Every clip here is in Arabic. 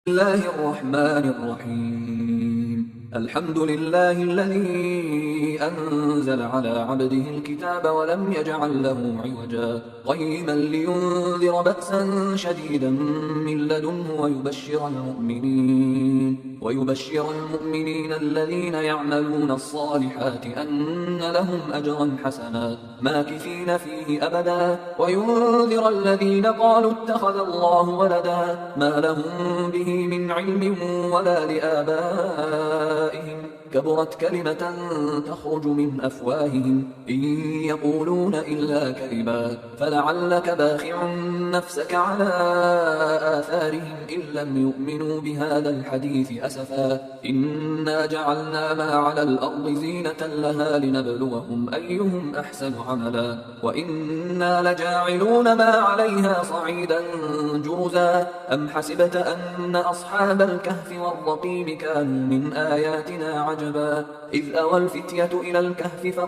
الله الرحمن الرحيم الحمد لله الذي أنزل على عبده الكتاب ولم يجعل له عوجا قيما لينذر بأسا شديدا من لدنه ويبشر المؤمنين الذين يعملون الصالحات أن لهم أجرا حسنا ماكثين فيه أبدا وينذر الذين قالوا اتخذ الله ولدا ما لهم به من علم ولا لآبائهم كبرت كلمة تخرج من أفواههم إن يقولون إلا كذبا فلعلك باخع نفسك على آثارهم إن لم يؤمنوا بهذا الحديث أسفا إنا جعلنا ما على الأرض زينة لها لنبلوهم أيهم أحسن عملا وإنا لجاعلون ما عليها صعيدا جرزا أم حسبت أن أصحاب الكهف والرقيم كانوا من آياتنا عجبا إذ أوى الفتية إلى الكهف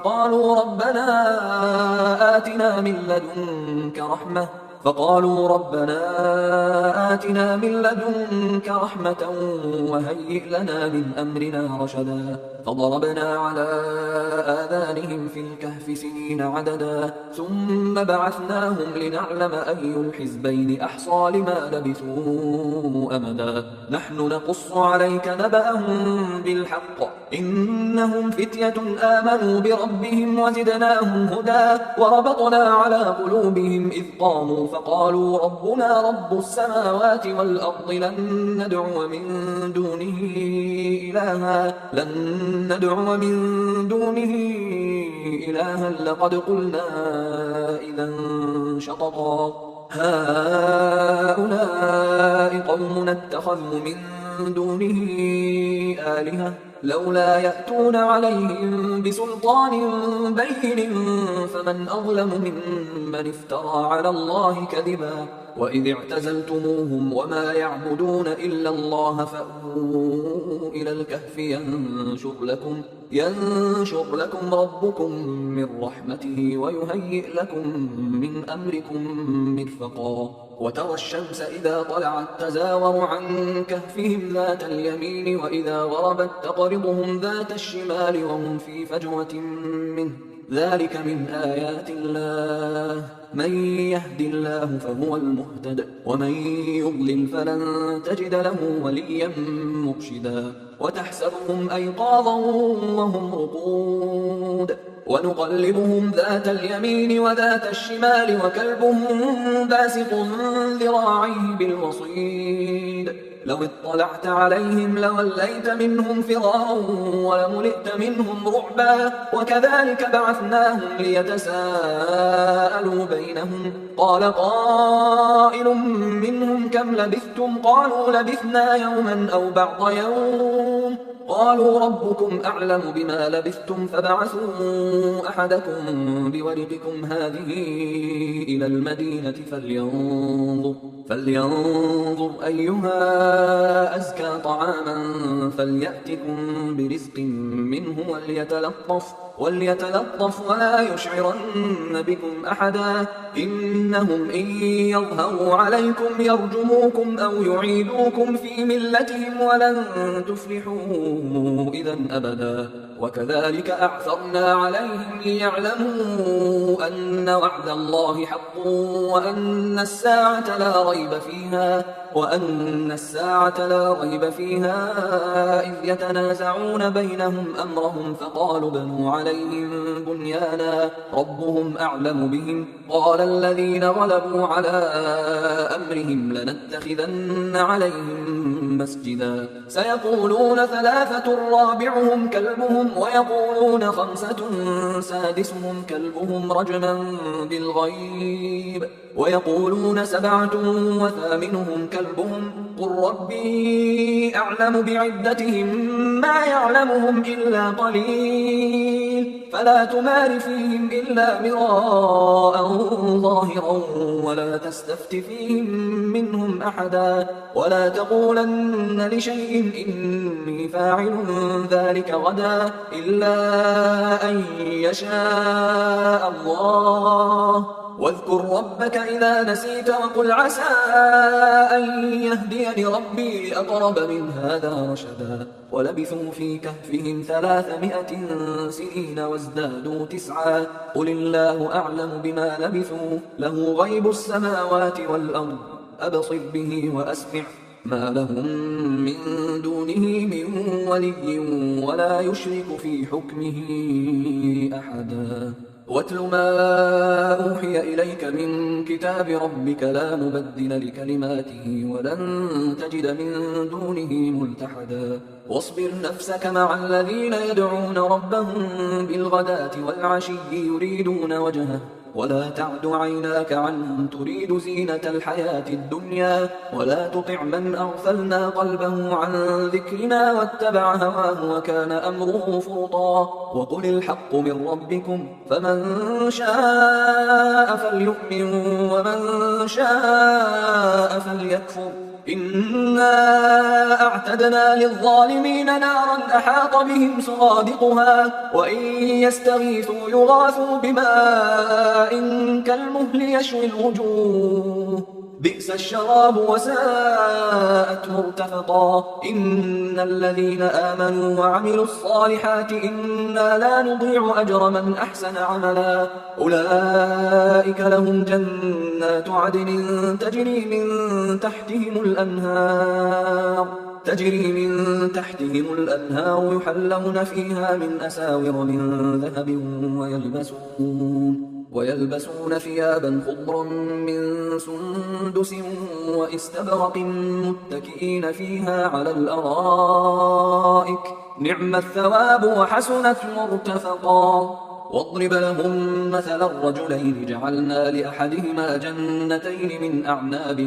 فقالوا ربنا آتنا من لدنك رحمة وهيئ لنا من أمرنا رشدا فضربنا على آذانهم في الكهف سنين عددا ثم بعثناهم لنعلم أي الحزبين أحصى لما لبثوا أمدا نحن نقص عليك نبأهم بالحق إنهم فتية آمنوا بربهم وزدناهم هدى وربطنا على قلوبهم إذ قاموا فقالوا ربنا رب السماوات والأرض لن ندعو من دونه إلها لقد قلنا إذا شططا هؤلاء قومنا اتخذوا من دونه آلهة لولا يأتون عليهم بسلطان بين فمن أظلم ممن افترى على الله كذبا وإذ اعتزلتموهم وما يعبدون إلا الله فأووا إلى الكهف ينشر لكم ربكم من رحمته ويهيئ لكم من أمركم مرفقا وترى الشمس إذا طلعت تزاور عن كهفهم ذات اليمين وإذا غربت تقرضهم ذات الشمال وهم في فجوة منه ذلك من آيات الله من يهد الله فهو المهتد ومن يضلل فلن تجد له وليا مرشدا وتحسبهم أيقاظا وهم رقود ونقلبهم ذات اليمين وذات الشمال وكلبهم باسط ذراعيه بالوصيد لو اطلعت عليهم لوليت منهم فرارا ولملئت منهم رعبا وكذلك بعثناهم ليتساءلوا بينهم قال قائل منهم كم لبثتم قالوا لبثنا يوما أو بعض يوم قالوا ربكم أعلم بما لبثتم فبعثوا أحدكم بورقكم هذه إلى المدينة فلينظر أيها أزكى طعاما فليأتكم برزق منه وليتلطف ولا يشعرن بكم أحدا إنهم إن يظهروا عليكم يرجموكم أو يعيدوكم في ملتهم ولن تفلحوا إذا أبدا وكذلك أعثرنا عليهم ليعلموا أن وعد الله حق وأن الساعة لا ريب فيها إذ يتنازعون بينهم أمرهم فقالوا بنوا عليهم بنيانا ربهم أعلم بهم قال الذين غلبوا على أمرهم لنتخذن عليهم مسجدا سيقولون ثلاثة رابعهم كلبهم ويقولون خمسة سادسهم كلبهم رجما بالغيب ويقولون سبعة وثامنهم كلبهم قل ربي أعلم بعدتهم ما يعلمهم إلا قليل فلا تمار فيهم إلا مراء ظاهرا ولا تستفت فيهم منهم أحدا ولا تقولن لشيء إني فاعل ذلك غدا إلا أن يشاء الله واذكر ربك إذا نسيت وقل عسى أن يهديني ربي لأقرب من هذا رشدا ولبثوا في كهفهم 300 سنين وازدادوا 9 قل الله أعلم بما لبثوا له غيب السماوات والأرض أبصر به وأسمع ما لهم من دونه من ولي ولا يشرك في حكمه أحدا واتل ما أوحي إليك من كتاب ربك لا مبدل لكلماته ولن تجد من دونه ملتحدا واصبر نفسك مع الذين يدعون ربهم بالغداة والعشي يريدون وجهه ولا تعد عيناك عنهم تريد زينة الحياة الدنيا ولا تطع من أغفلنا قلبه عن ذكرنا واتبع هواه وكان أمره فرطا وقل الحق من ربكم فمن شاء فليؤمن ومن شاء فليكفر إنا أعتدنا للظالمين نارا أحاط بهم سرادقها وإن يستغيثوا يغاثوا بماء كالمهل يشوي الوجوه بئس الشراب وساءت مرتفقا إن الذين آمنوا وعملوا الصالحات إنا لا نضيع أجر من أحسن عملا أولئك لهم جنات عدن تجري من تحتهم الأنهار يحلون فيها من أساور من ذهب ويلبسون ثيابا خضرا من سندس واستبرق متكئين فيها على الأرائك نعم الثواب وحسنت مرتفقا واضرب لهم مثل الرجلين جعلنا لأحدهما جنتين من أعناب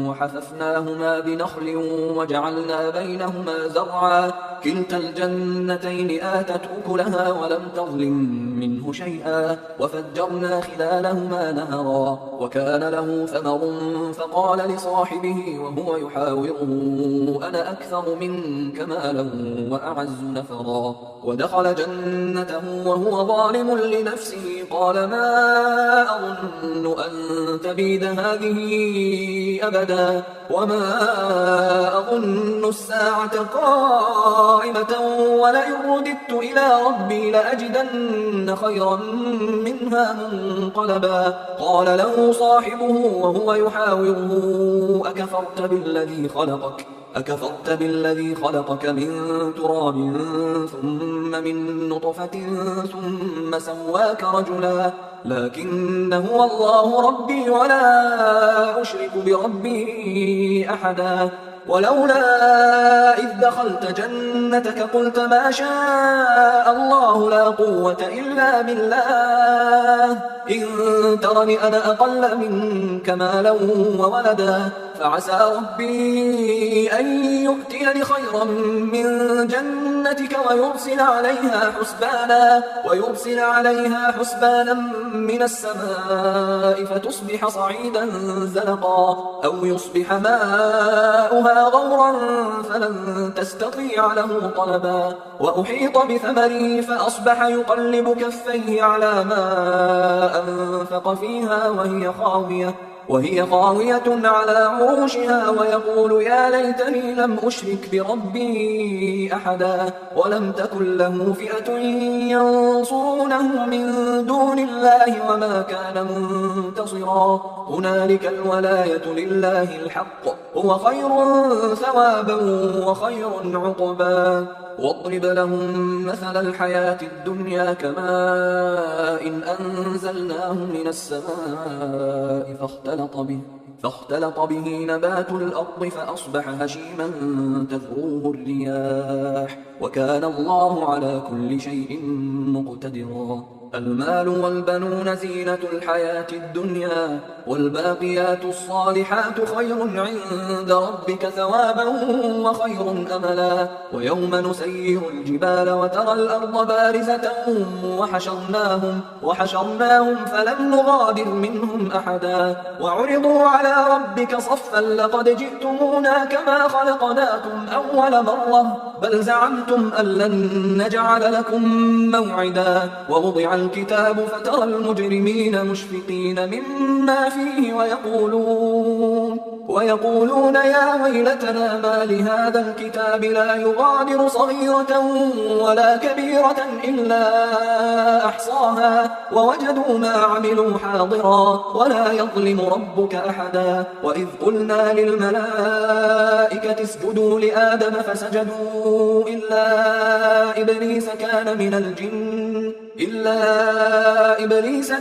وحففناهما بنخل وجعلنا بينهما زرعا كلتا الجنتين آتت أكلها ولم تظلم منه شيئا وفجرنا خلالهما نهرا وكان له ثمر فقال لصاحبه وهو يحاوره أنا أكثر منك مالا وأعز نفرا ودخل جنته وهو ظالم لنفسه قال ما أظن أن تبيد هذه أبدا وما أظن الساعة قائمة ولئن رددت إلى ربي لأجدن خيرا منها منقلبا قال له صاحبه وهو يحاوره أكفرت بالذي خلقك من تراب ثم من نطفة ثم سواك رجلا لكن هو الله ربي ولا أشرك بربي أحدا ولولا إذ دخلت جنتك قلت ما شاء الله لا قوة إلا بالله إن ترني أنا أقل منك مالا وولدا فعسى ربي أن يؤتيني خيرا من جنتك ويرسل عليها حسبانا من السماء فتصبح صعيدا زلقا أو يصبح ماؤها غورا فلن تستطيع له طلبا وأحيط بثمره فأصبح يقلب كفيه على ما أنفق فيها وهي خاوية على عروشها ويقول يا ليتني لم أشرك بربي أحدا ولم تكن له فئة ينصرونه من دون الله وما كان منتصرا هنالك الولاية لله الحق هو خير ثوابا وخير عقبا واضرب لهم مثل الحياة الدنيا كماء إن أنزلناه من السماء فاختلط به نبات الأرض فأصبح هشيما تذروه الرياح وكان الله على كل شيء مقتدرا المال والبنون زينة الحياة الدنيا والباقيات الصالحات خير عند ربك ثوابا وخير أملا ويوم نسير الجبال وترى الأرض بارزة وحشرناهم فلم نغادر منهم أحدا وعرضوا على ربك صفا لقد جئتمونا كما خلقناكم أول مرة بل زعمتم أن لن نجعل لكم موعدا ووضع الكتاب فترى المجرمين مشفقين مما فيه ويقولون يا ويلتنا ما لهذا الكتاب لا يغادر صغيرة ولا كبيرة إلا أحصاها ووجدوا ما عملوا حاضرا ولا يظلم ربك أحدا. وإذ قلنا للملائكة اسجدوا لآدم فسجدوا إلا إبليس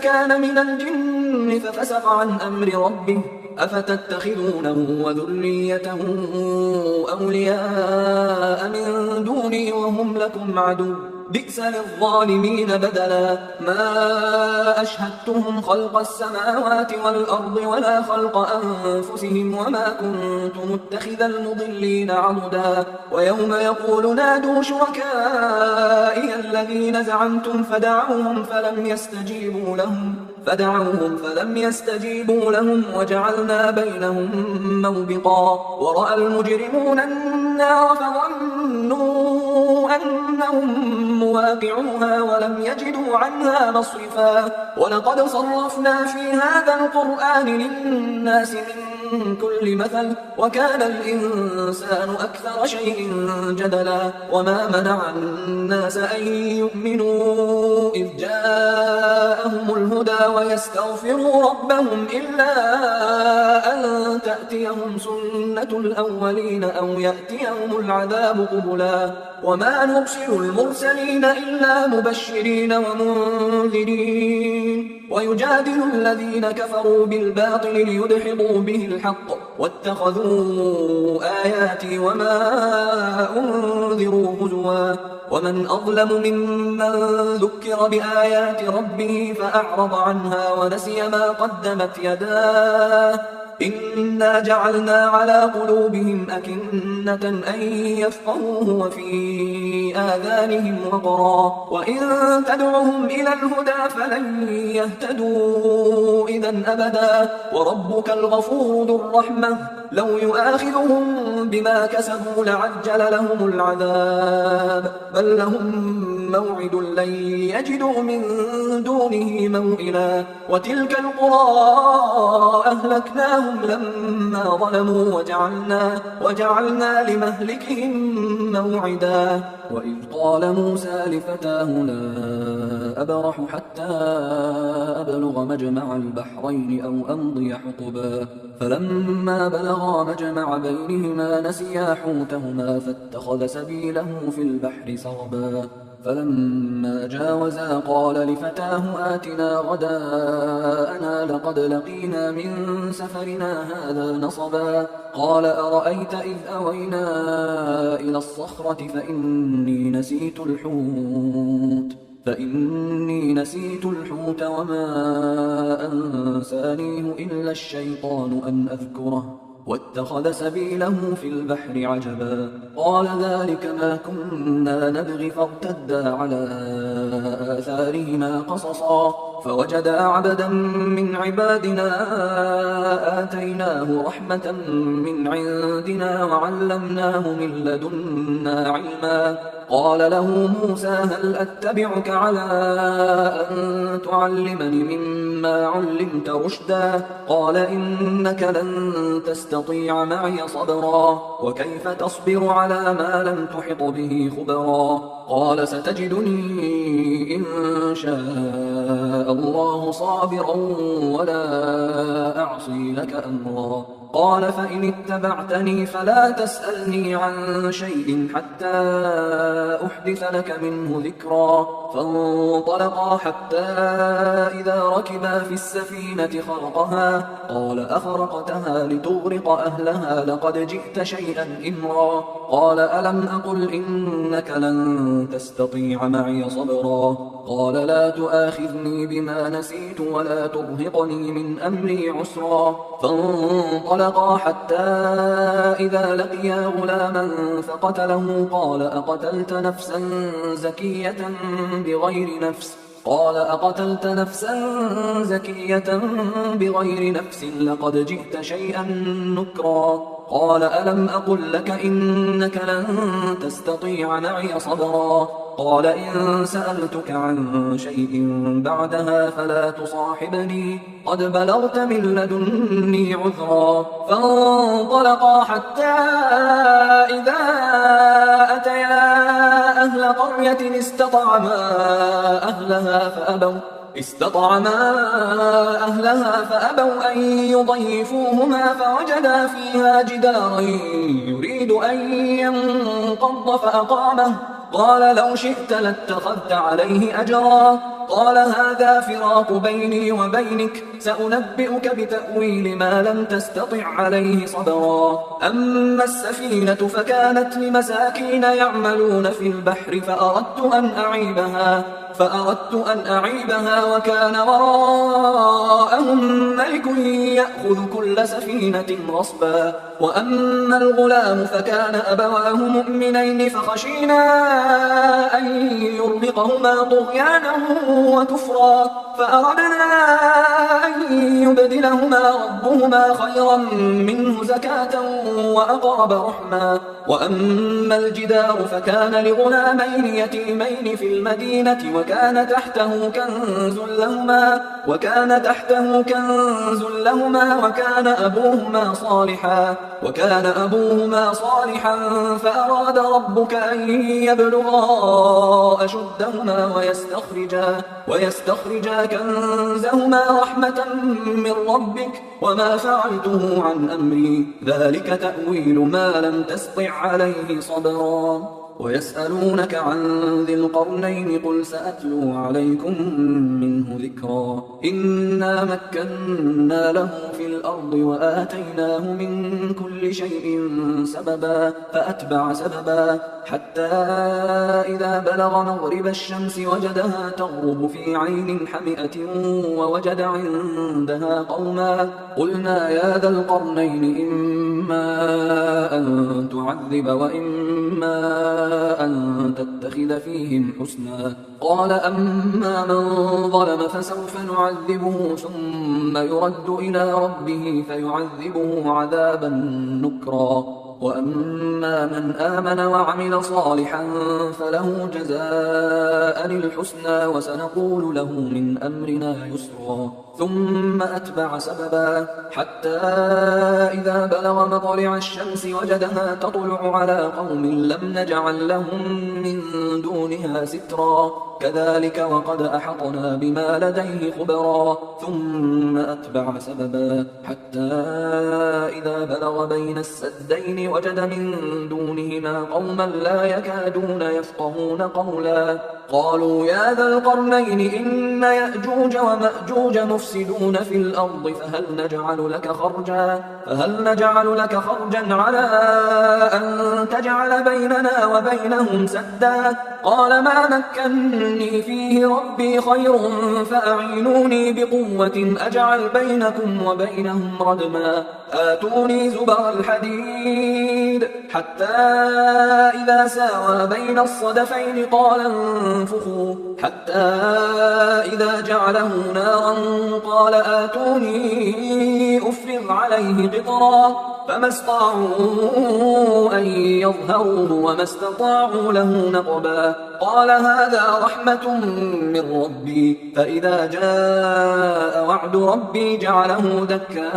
كان من الجن ففسق عن أمر ربه أفتتخذونه وذريته أولياء من دوني وهم لكم عدو بئس للظالمين بدلا. ما أشهدتهم خلق السماوات والأرض ولا خلق أنفسهم وما كنت متخذ المضلين عضدا. ويوم يقول نادوا شركائي الذين زعمتم فدعوهم فلم يستجيبوا لهم وجعلنا بينهم موبقا. ورأى المجرمون النار فظنوا أنهم مواقعوها ولم يجدوا عنها مصرفا. ولقد صرفنا في هذا القرآن للناس من كل مثل وكان الإنسان أكثر شيء جدلا. وما منع الناس أن يؤمنوا إذ جاءهم الهدى ويستغفروا ربهم إلا أن تأتيهم سنة الأولين أو يأتيهم العذاب قبلا. وما نرسل المرسلين إلا مبشرين ومنذرين ويجادل الذين كفروا بالباطل ليدحضوا به الحق واتخذوا آياتي وما أنذروا هزوا. ومن أظلم ممن ذكر بآيات ربه فأعرض عنها ونسي ما قدمت يداه إنا جعلنا على قلوبهم أكنة أن يفقهوه وفي آذانهم وقرا وإن تدعهم إلى الهدى فلن يهتدوا إذا أبدا. وربك الغفور ذو الرحمة لو يؤاخذهم بما كسبوا لعجل لهم العذاب بل لهم موعد لن يجدوا من دونه موئلا. وتلك القرى أهلكناهم لما ظلموا وجعلنا لمهلكهم موعدا. وإذ قال موسى لفتاه لا أبرح حتى أبلغ مجمع البحرين أو أمضي حقبا فلما بلغا مجمع بينهما نسيا حوتهما فاتخذ سبيله في البحر سربا. فلما جاوزا قال لفتاه آتنا غداءنا لقد لقينا من سفرنا هذا نصبا. قال أرأيت إذ أوينا إلى الصخرة فإني نسيت الحوت وما أنسانيه إلا الشيطان أن أذكره واتخذ سبيله في البحر عجبا. قال ذلك ما كنا نبغي فارتدا على آثارهما قصصا فوجدا عبدا من عبادنا آتيناه رحمة من عندنا وعلمناه من لدنا علما. قال له موسى هل أتبعك على أن تعلمني مما علمت رشدا قال إنك لن تستطيع معي صبرا وكيف تصبر على ما لم تحط به خبرا. قال ستجدني إن شاء الله صابرا ولا أعصي لك أمرا. قال فإن اتبعتني فلا تسألني عن شيء حتى أحدث لك منه ذكرا. فانطلقا حتى إذا ركبا في السفينة خرقها قال أخرقتها لتغرق أهلها لقد جئت شيئا إمرا. قال ألم أقل إنك لن تستطيع معي صبرا. قال لا تؤاخذني بما نسيت ولا ترهقني من أمري عسرا. فانطلقا حتى إذا لقيا غلاما فقتله قال أقتلت نفسا زكية بغير نفس لقد جئت شيئا نكرا. قال ألم أقل لك إنك لن تستطيع معي صبرا. قال إن سألتك عن شيء بعدها فلا تصاحبني قد بلغت من لدني عذرا. فانطلقا حتى إذا أتيا أهل قرية استطعما أهلها فأبوا أن يضيفوهما فوجدا فيها جدارا يريد أن ينقض فأقامه. قال لو شئت لاتخذت عليه أجرا. قال هذا فراق بيني وبينك سأنبئك بتأويل ما لم تستطع عليه صبرا. أما السفينة فكانت لمساكين يعملون في البحر فأردت أن أعيبها وكان وراءهم ملك يأخذ كل سفينة غصبا. وأما الغلام فكان أبواه مؤمنين فخشينا أن يرهقهما طغيانا وكفرا فأردنا أن يبدلهما ربهما خيرا منه زكاة وأقرب رحما. وأما الجدار فكان لغلامين يتيمين في المدينة وكان تحته كنز لهما وكان أبوهما صالحا فأراد ربك أن يبلغا أشدهما ويستخرجا كنزهما رحمة من ربك وما فعلته عن أمري ذلك تأويل ما لم تسطع عليه صبرا. ويسألونك عن ذي القرنين قل سأتلو عليكم منه ذكرا. إنا مكنا له في الأرض وآتيناه من كل شيء سببا فأتبع سببا حتى إذا بلغ مغرب الشمس وجدها تغرب في عين حمئة ووجد عندها قوما قلنا يا ذا القرنين إما أن تعذب وإما أن تتخذ فيهم حسنا. قال أما من ظلم فسوف نعذبه ثم يرد إلى ربه فيعذبه عذابا نكرا. وأما من آمن وعمل صالحا فله جزاء الحسنى وسنقول له من أمرنا يسرا. ثم أتبع سببا حتى إذا بلغ مطلع الشمس وجدها تطلع على قوم لم نجعل لهم من دونها سترا كذلك وقد أحطنا بما لديه خبرا. ثم أتبع سببا حتى إذا بلغ بين السدين وجد من دونهما قوما لا يكادون يفقهون قولا قالوا يا ذا القرنين إن يأجوج ومأجوج مفسدون في الأرض فهل نجعل لك خرجا على أن تجعل بيننا وبينهم سدا. قال ما مكنني فيه ربي خير فأعينوني بقوة أجعل بينكم وبينهم ردما. آتوني زبر الحديد حتى إذا ساوى بين الصدفين قال انفخوا حتى إذا جعله نارا قال آتوني أفرغ عليه قطرا فما استطاعوا أن يظهروه وما استطاعوا له نقبا. قال هذا رحمة من ربي فإذا جاء وعد ربي جعله دكا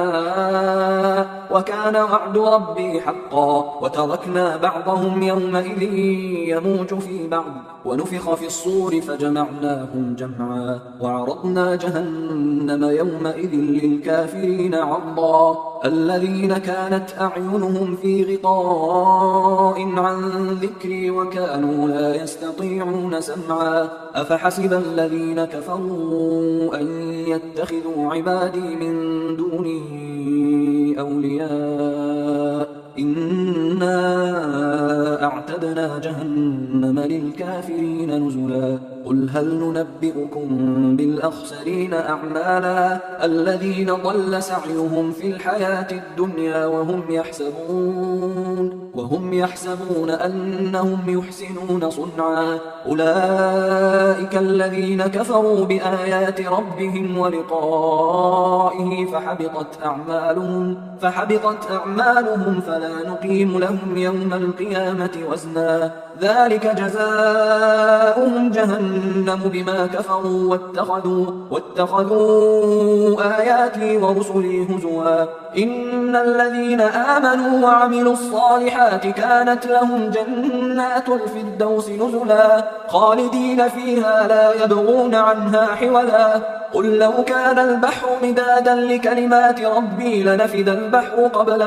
وكان وعد ربي حقا. وتركنا بعضهم يومئذ يموج في بعض ونفخ في الصور فجمعناهم جمعا وعرضنا جهنم يومئذ للكافرين عرضا. الذين كانت أعينهم في غطاء عن ذكري وكانوا لا يستطيعون سمعا. أفحسب الذين كفروا أن يتخذوا عبادي من دوني أولياء إنا أعتدنا جهنم للكافرين نزلا. قل هل ننبئكم بالأخسرين أعمالا الذين ضل سعيهم في الحياة الدنيا وهم يحسبون أنهم يحسنون صنعا. أولئك الذين كفروا بآيات ربهم ولقائه فحبطت أعمالهم فلا نقيم لهم يوم القيامة وزنا ذلك جزاؤهم جهنم بما كفروا واتخذوا آياتي ورسلي هزوا إن الذين آمنوا وعملوا الصالحات كانت لهم جنات الفردوس نزلا خالدين فيها لا يبغون عنها حولا قل لو كان البحر مدادا لكلمات ربي لنفد البحر قبل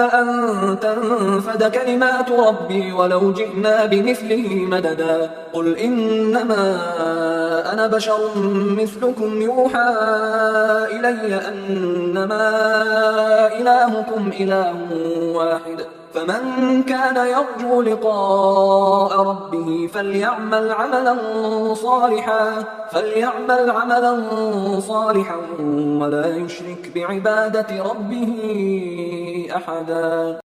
أن تنفد كلمات ربي ولو جئنا بمثله مددا قل إنما أنا بشر مثلكم يوحى إلي أنما إلهكم إله واحد فمن كان يرجو لقاء ربه فليعمل عملا صالحا ولا يشرك بعبادة ربه أحدا.